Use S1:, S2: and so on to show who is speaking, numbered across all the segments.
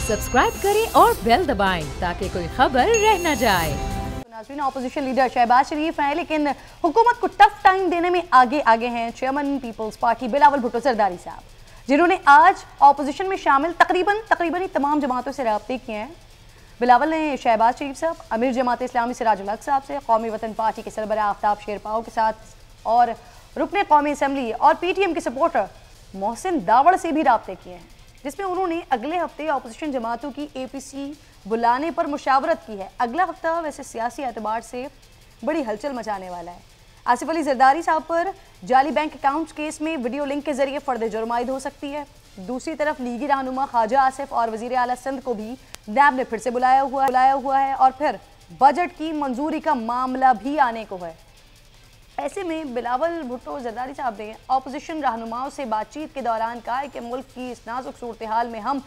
S1: Subscribe करें और bell दबाएं ताकि कोई खबर रह न जाए।
S2: अपोजिशन लीडर शहबाज शरीफ हैं, लेकिन हुकूमत को टफ टाइम देने में आगे हैं चेयरमैन पीपल्स पार्टी बिलावल भुट्टो जरदारी साहब, जिन्होंने आज अपोजिशन में शामिल तकरीबन तमाम जमातों से रब्ते किए हैं। बिलावल ने शहबाज शरीफ साहब, अमीर जमात इस्लामी सिराजुल हक साहब से, कौमी वतन पार्टी के सरबराह आफ्ताब शेरपाओ के साथ और रुकने कौमी असम्बली और PTM के सपोर्टर मोहसिन दावड़ से भी रब्ते किए हैं, जिसमें उन्होंने अगले हफ्ते अपोजिशन जमातों की APC बुलाने पर मुशावरत की है। अगला हफ्ता वैसे सियासी एतबार से बड़ी हलचल मचाने वाला है। आसिफ अली जरदारी साहब पर जाली बैंक अकाउंट्स केस में वीडियो लिंक के जरिए फर्द जुर्म आयद हो सकती है। दूसरी तरफ लीगी रहनुमा ख्वाजा आसिफ और वजीर आला सिंध को भी नैब ने फिर से बुलाया हुआ है और फिर बजट की मंजूरी का मामला भी आने को है। ऐसे में बिलावल भुट्टो जरदारी साहब ने अपोजिशन रहनुमाओं से बातचीत के दौरान कहा कि मुल्क की इस नाजुक सूरत हाल में हम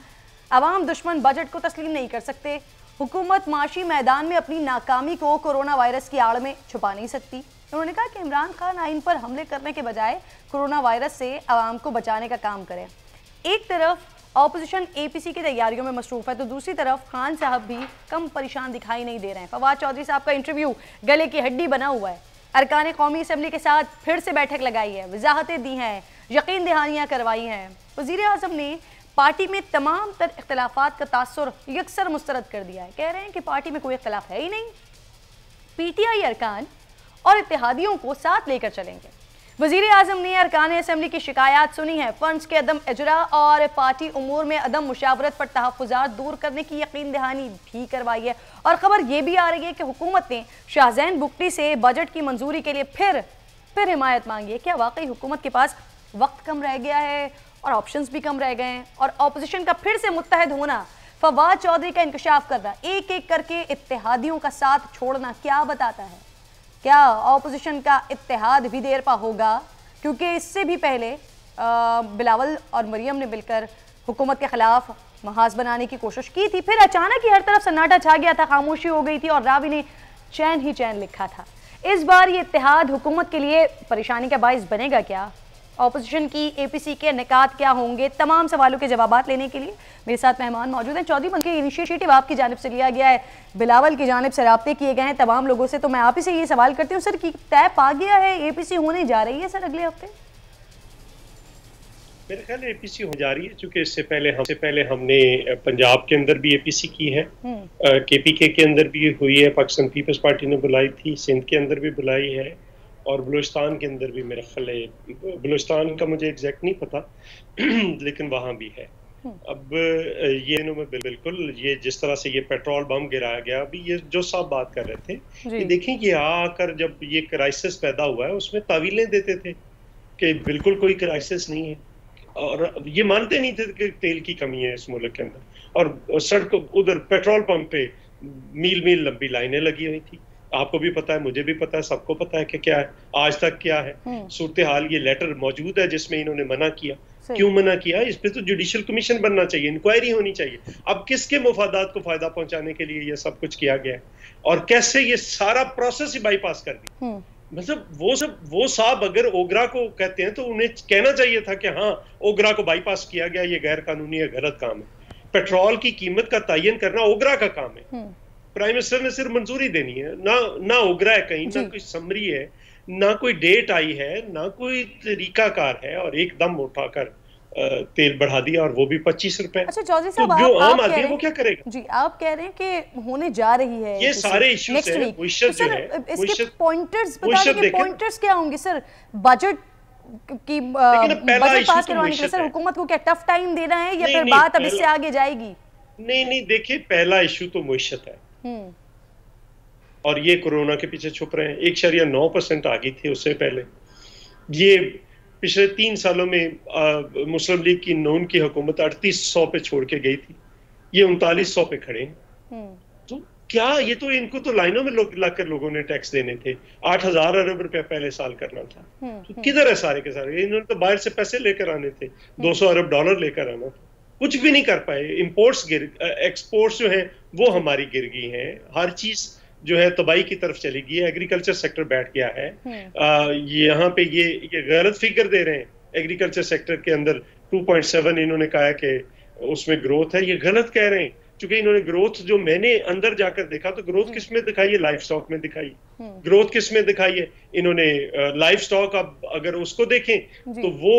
S2: अवाम दुश्मन बजट को तस्लीम नहीं कर सकते। हुकूमत माशी मैदान में अपनी नाकामी को कोरोना वायरस की आड़ में छुपा नहीं सकती। उन्होंने कहा कि इमरान खान आइन पर हमले करने के बजाय कोरोना वायरस से अवाम को बचाने का काम करें। एक तरफ अपोजिशन APC की तैयारियों में मसरूफ है तो दूसरी तरफ खान साहब भी कम परेशान दिखाई नहीं दे रहे हैं। फवाद चौधरी साहब का इंटरव्यू गले की हड्डी बना हुआ है। अरकान कौमी असम्बली के साथ फिर से बैठक लगाई है, वजाहतें दी हैं, यकीन दहानियाँ करवाई हैं। वज़ीर आज़म ने पार्टी में तमाम तर इख्तलाफात का तासुर यकसर मुस्तरद कर दिया है। कह रहे हैं कि पार्टी में कोई इख्तलाफ है ही नहीं, PTI अरकान और इत्तेहादियों को साथ लेकर चलेंगे। वज़ीर आज़म ने अरकान असम्बली की शिकायत सुनी है, फंड्स के अदम इजरा और पार्टी उमूर में अदम मुशावरत पर तहफ़्फ़ुज़ात दूर करने की यकीन दहानी भी करवाई है। और ख़बर यह भी आ रही है कि हुकूमत ने शाहजैन बुगटी से बजट की मंजूरी के लिए फिर हिमायत मांगी है। क्या वाकई हुकूमत के पास वक्त कम रह गया है और ऑप्शंस भी कम रह गए हैं और अपोजिशन का फिर से मुत्तहद होना फवाद चौधरी का इंकशाफ कर रहा है? एक एक करके इत्तेहादियों का साथ छोड़ना क्या बताता है? क्या अपोजिशन का इत्तेहाद भी देर पा होगा? क्योंकि इससे भी पहले बिलावल और मरियम ने मिलकर हुकूमत के खिलाफ महाज बनाने की कोशिश की थी, फिर अचानक ही हर तरफ सन्नाटा छा गया था, खामोशी हो गई थी और रावी ने चैन ही चैन लिखा था। इस बार ये इत्तेहाद हुकूमत के लिए परेशानी का बाइस बनेगा क्या? अपोजिशन की APC के निकात क्या होंगे? तमाम सवालों के जवाब लेने के लिए मेरे साथ मेहमान मौजूद हैं। चौधरी के इनिशिएटिव आपकी जानिब से लिया गया है, बिलावल की जानिब से रब्ते किए गए हैं तमाम लोगों से, तो मैं आप ही से ये सवाल करती हूँ सर कि तय पा गया है APC होने जा रही है सर अगले हफ्ते?
S3: मेरे ख्याल APC हो जा रही है, क्योंकि इससे पहले हमने पंजाब के अंदर भी APC की है, KPK के अंदर भी हुई है, पाकिस्तान पीपल्स पार्टी ने बुलाई थी, सिंध के अंदर भी बुलाई है और बलूचिस्तान के अंदर भी मेरा ख्याल है, बलूचिस्तान का मुझे एग्जैक्ट नहीं पता लेकिन वहाँ भी है। अब ये मैं बिल्कुल ये जिस तरह से ये पेट्रोल बम गिराया गया, अभी ये जो साहब बात कर रहे थे कि देखिए कि आकर जब ये क्राइसिस पैदा हुआ है उसमें तावीलें देते थे कि बिल्कुल कोई क्राइसिस नहीं है और ये मानते नहीं थे कि तेल की कमी है इस मुल्क के अंदर, और सड़क उधर पेट्रोल पंप पे मील लंबी लाइनें लगी हुई थी। आपको भी पता है, मुझे भी पता है, सबको पता है कि क्या है आज तक क्या है सूरत हाल। ये लेटर मौजूद है जिसमें इन्होंने मना किया। क्यों मना किया? इस पे तो जुडिशियल कमीशन बनना चाहिए, इंक्वायरी होनी चाहिए। अब किसके मुफादात को फायदा पहुंचाने के लिए ये सब कुछ किया गया है और कैसे ये सारा प्रोसेस ही बाईपास कर दी। मतलब वो साहब अगर ओगरा को कहते हैं तो उन्हें कहना चाहिए था कि हाँ ओगरा को बाईपास किया गया, ये गैर कानूनी है, गलत काम है। पेट्रोल की कीमत का तयन करना ओगरा का काम है, प्राइम मिनिस्टर ने सिर्फ मंजूरी देनी है। ना उगरा है कहीं, ना कोई समरी है, ना कोई डेट आई है, ना कोई तरीकाकार है, और एकदम उठाकर तेल बढ़ा दिया और वो भी 25 रुपए।
S2: अच्छा चौधरी साहब,
S3: तो जो आम आदमी वो क्या करेगा?
S2: जी आप कह रहे हैं कि होने जा रही है
S3: ये सारे इश्यूज हैं। मुइशत जो है,
S2: इसके पॉइंटर्स बता दें, पॉइंटर्स क्या होंगे सर? बजट की बजट पास करवाने के सर हुकूमत को क्या टफ टाइम देना है या फिर बात अब इससे आगे जाएगी?
S3: नहीं देखिए, पहला इशू तो मुइशत है और ये कोरोना के पीछे छुप रहे हैं। 1.9% आ गई थी उससे पहले। ये पिछले 3 सालों में मुस्लिम लीग की नून की हुकूमत 3800 पे छोड़ के गई थी, ये 3900 पे खड़े हैं। तो क्या ये तो इनको तो लाइनों में लाकर लोगों ने टैक्स देने थे। 8000 अरब रुपया पहले साल करना था। तो किधर है सारे के सारे? इन्होंने तो बाहर से पैसे लेकर आने थे, 200 अरब डॉलर लेकर आना था, कुछ भी नहीं कर पाए। इंपोर्ट्स एक्सपोर्ट्स जो हैं वो हमारी गिर गई हैं। हर चीज जो है तबाही की तरफ चली गई है। एग्रीकल्चर सेक्टर बैठ गया है। यहाँ पे ये गलत फिगर दे रहे हैं। एग्रीकल्चर सेक्टर के अंदर 2.7 इन्होंने कहा है कि उसमें ग्रोथ है, ये गलत कह रहे हैं। क्योंकि इन्होंने ग्रोथ जो मैंने अंदर जाकर देखा तो ग्रोथ किस में दिखाई है? लाइफ स्टॉक में दिखाई। ग्रोथ किस में दिखाई है? इन्होंने लाइफ स्टॉक, अब अगर उसको देखें तो वो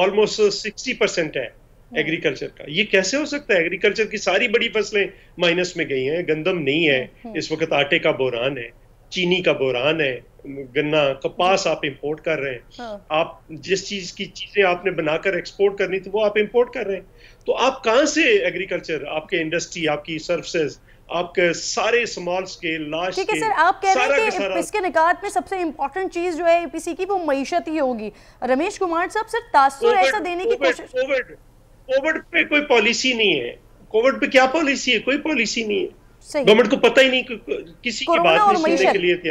S3: ऑलमोस्ट 60% है एग्रीकल्चर का। ये कैसे हो सकता है? एग्रीकल्चर की सारी बड़ी फसलें माइनस में गई हैं, गंदम नहीं है इस वक्त, आटे का बोरान है, चीनी का बोरान है, गन्ना कपास आप इंपोर्ट कर रहे हैं। आप जिस चीज की चीजें आपने बनाकर एक्सपोर्ट करनी थी वो आप इंपोर्ट कर रहे हैं। तो आप कहां से एग्रीकल्चर, आपके इंडस्ट्री, आपकी सर्विसेज, आपके सारे स्मॉल स्केल, लार्ज स्केल,
S2: ठीक है सर, आप कह रहे हैं कि इसके निकात में सबसे इंपॉर्टेंट चीज जो है एपीसी की वो मईशत ही होगी। रमेश कुमार साहब, सर तासुर ऐसा देने की कोशिश,
S3: कोविड पे कोई पॉलिसी नहीं है। कोविड पे क्या पॉलिसी है? कोई पॉलिसी नहीं है। गवर्नमेंट को पता ही नहीं, किसी की बात नहीं सुनने के लिए थे।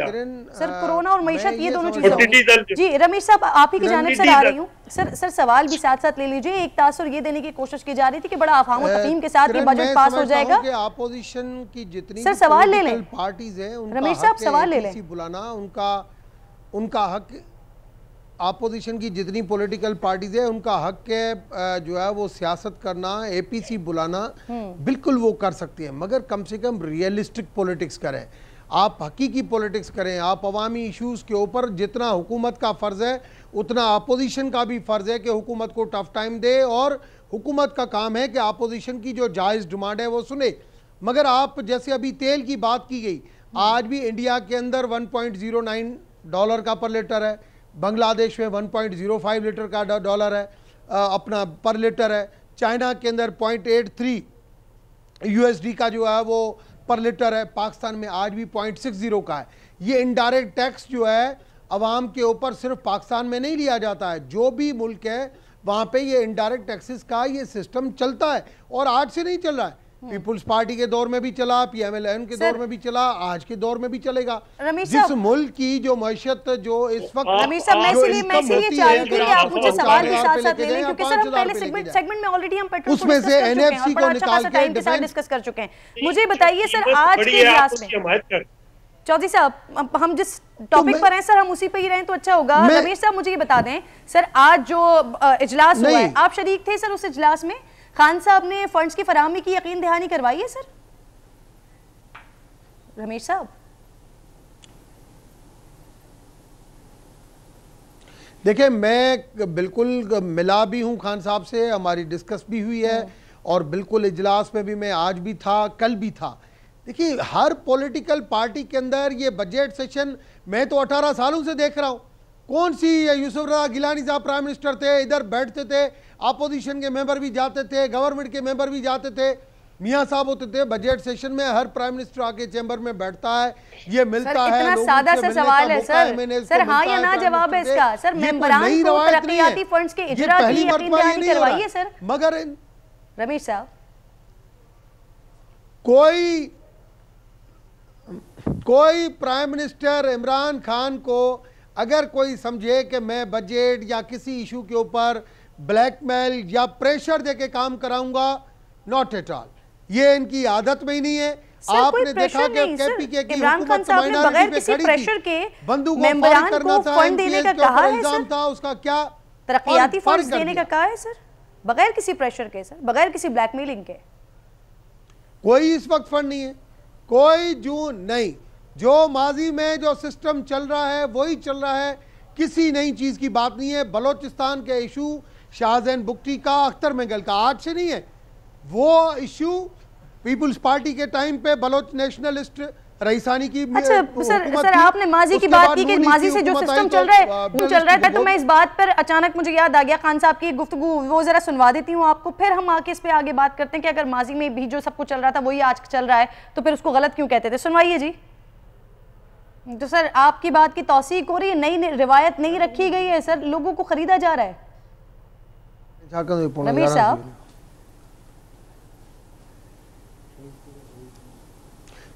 S2: सर कोरोना और मईशत ये दोनों चीजें। जी रमेश साहब, आप ही की जानिब से आ रही हूँ। सर सवाल भी साथ साथ ले लीजिए। एक तासुर ये देने की कोशिश की जा रही थी कि बड़ा अफवाह तफहीम के साथ ये बजट पास हो जाएगा।
S4: अपोजिशन की जितनी
S2: सर सवाल ले लें,
S4: पार्टीज है,
S2: रमेश साहब सवाल ले लें,
S4: बुलाना उनका हक। अपोजिशन की जितनी पॉलिटिकल पार्टीज है उनका हक है जो है वो सियासत करना, एपीसी बुलाना, बिल्कुल वो कर सकती है, मगर कम से कम रियलिस्टिक पॉलिटिक्स करें। आप हकीकी पॉलिटिक्स करें। आप अवामी इश्यूज के ऊपर जितना हुकूमत का फ़र्ज़ है उतना अपोजिशन का भी फ़र्ज़ है कि हुकूमत को टफ टाइम दे, और हुकूमत का काम है कि अपोजिशन की जो जायज़ डिमांड है वो सुने। मगर आप जैसे अभी तेल की बात की गई, आज भी इंडिया के अंदर $1.09 का पर लीटर है, बांग्लादेश में 1.05 लीटर का डॉलर है अपना पर लीटर है, चाइना के अंदर 0.83 यूएसडी का जो है वो पर लीटर है, पाकिस्तान में आज भी 0.60 का है। ये इनडायरेक्ट टैक्स जो है अवाम के ऊपर सिर्फ पाकिस्तान में नहीं लिया जाता है, जो भी मुल्क है वहाँ पे ये इनडायरेक्ट टैक्सेस का ये सिस्टम चलता है, और आज से नहीं चल रहा है। पीपुल्स पार्टी के दौर में भी चला, पीएमएलएन के दौर में भी चला, आज के दौर में भी चलेगा। जिस मुल्क की जो मैशत जो इस वक्त,
S2: रमेश साहब मैं इसलिए चाह रही थी कि आप मुझे सवाल भी साथ साथ ले लें, क्योंकि सर हम पहले सेगमेंट में ऑलरेडी हम पेट्रोल
S4: उसमें से एनएफसी को निकाल के
S2: डिस्कस कर चुके हैं। मुझे बताइए सर, आज के इजलास में चौधरी साहब हम जिस टॉपिक पर हैं सर हम उसी पे ही रहें तो अच्छा होगा। रमेश साहब मुझे ये बता दें सर, आज जो इजलास हुआ है आप शरीक थे सर उस इजलास में? खान साहब ने फंड्स की फराहमी की यकीन दहानी करवाई है सर? रमेश साहब
S4: देखिए, मैं बिल्कुल मिला भी हूं खान साहब से, हमारी डिस्कस भी हुई है, और बिल्कुल इजलास में भी मैं आज भी था, कल भी था। देखिए, हर पॉलिटिकल पार्टी के अंदर ये बजट सेशन मैं तो 18 सालों से देख रहा हूं। कौन सी यूसुफ रज़ा गिलानी साहब प्राइम मिनिस्टर थे, इधर बैठते थे, अपोजिशन के मेंबर भी जाते थे, गवर्नमेंट के मेंबर भी जाते थे, मियाँ साहब होते थे। बजट सेशन में हर प्राइम मिनिस्टर आके चेंबर में बैठता है, ये मिलता है।
S2: इतना सादा सा सवाल है सर हाँ या ना जवाब है इसका। सर मेंबरान को तरक्कियाती फंड्स के इजरा की यकीन दहानी करवाई है सर?
S4: मगर
S2: रमेश साहब
S4: कोई प्राइम मिनिस्टर इमरान खान को अगर कोई समझे कि मैं बजट या किसी इशू के ऊपर ब्लैकमेल या प्रेशर देके काम कराऊंगा, नॉट एट ऑल, ये इनकी आदत में ही नहीं है। आपने देखा कि केपीके की हुकूमत
S2: बगैर किसी प्रेशर के मेंबरान को फंड देने का कहा है सर?
S4: था उसका क्या
S2: तरक्कियाती फंड्स देने का कहा है सर, बगैर किसी प्रेशर के सर, बगैर किसी ब्लैकमेलिंग के?
S4: कोई इस वक्त फंड नहीं है, कोई जून नहीं। जो माजी में जो सिस्टम चल रहा है वही चल रहा है, किसी नई चीज की बात नहीं है। बलोचिस्तान के इशू शाहजैन बुगटी का, अख्तर मेंगल का आज से नहीं है, वो इशू पीपुल्स पार्टी के टाइम पे बलोच नेशनलिस्ट रईसानी की।
S2: अच्छा सर आपने माजी की बात की कि माजी से जो सिस्टम चल रहा है तो मैं इस बात पर अचानक मुझे याद आ गया खान साहब की गुफ्तगू, वो जरा सुनवा देती हूँ आपको, फिर हम आके इस पे आगे बात करते हैं कि अगर माजी में भी जो सब कुछ चल रहा था वही आज चल रहा है तो फिर उसको गलत क्यों कहते थे। सुनवाइए जी। तो सर आपकी बात की तौसीक हो रही है, नई रिवायत नहीं रखी गई है सर, लोगों को खरीदा जा रहा है। रमेश साहब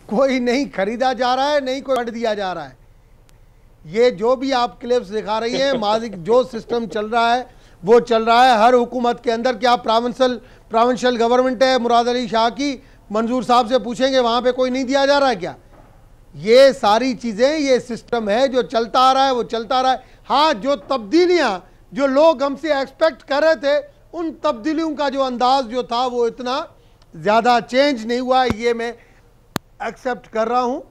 S4: कोई नहीं खरीदा जा रहा है, नहीं कोई फंड दिया जा रहा है। ये जो भी आप क्लिप्स दिखा रही हैं, माजी जो सिस्टम चल रहा है वो चल रहा है हर हुकूमत के अंदर। क्या प्रोविंशियल गवर्नमेंट है मुराद अली शाह की, मंजूर साहब से पूछेंगे वहां पे कोई नहीं दिया जा रहा है क्या? ये सारी चीजें, ये सिस्टम है जो चलता आ रहा है, वो चलता आ रहा है। हाँ, जो तब्दीलियां जो लोग हमसे एक्सपेक्ट कर रहे थे उन तब्दीलियों का जो अंदाज जो था वो इतना ज़्यादा चेंज नहीं हुआ, ये मैं एक्सेप्ट कर रहा हूँ।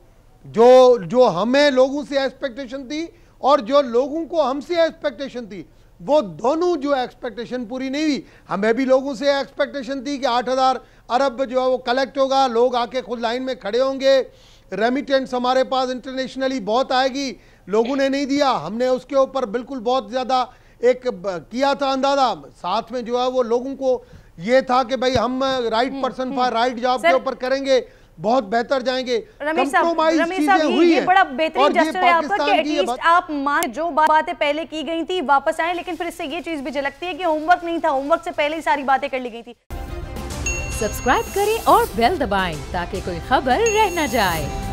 S4: जो हमें लोगों से एक्सपेक्टेशन थी और जो लोगों को हमसे एक्सपेक्टेशन थी, वो दोनों जो एक्सपेक्टेशन पूरी नहीं हुई। हमें भी लोगों से एक्सपेक्टेशन थी कि 8,000 अरब जो है वो कलेक्ट होगा, लोग आके खुद लाइन में खड़े होंगे, रेमिटेंस हमारे पास इंटरनेशनली बहुत आएगी, लोगों ने नहीं दिया। हमने उसके ऊपर बिल्कुल बहुत ज़्यादा एक किया था अंदाजा, साथ में जो है वो लोगों को ये था कि भाई हम right person for right job के ऊपर करेंगे, बहुत बेहतर जाएंगे।
S2: रमेश साहब, ये बड़ा बेहतरीन जेस्चर है आपका कि एटलीस्ट आप मान जो बातें पहले की गई थी वापस आए, लेकिन फिर इससे ये चीज भी झलकती है कि होमवर्क नहीं था, होमवर्क से पहले ही सारी बातें कर ली गई थी।
S1: सब्सक्राइब करें और बेल दबाएं ताकि कोई खबर रह न जाए।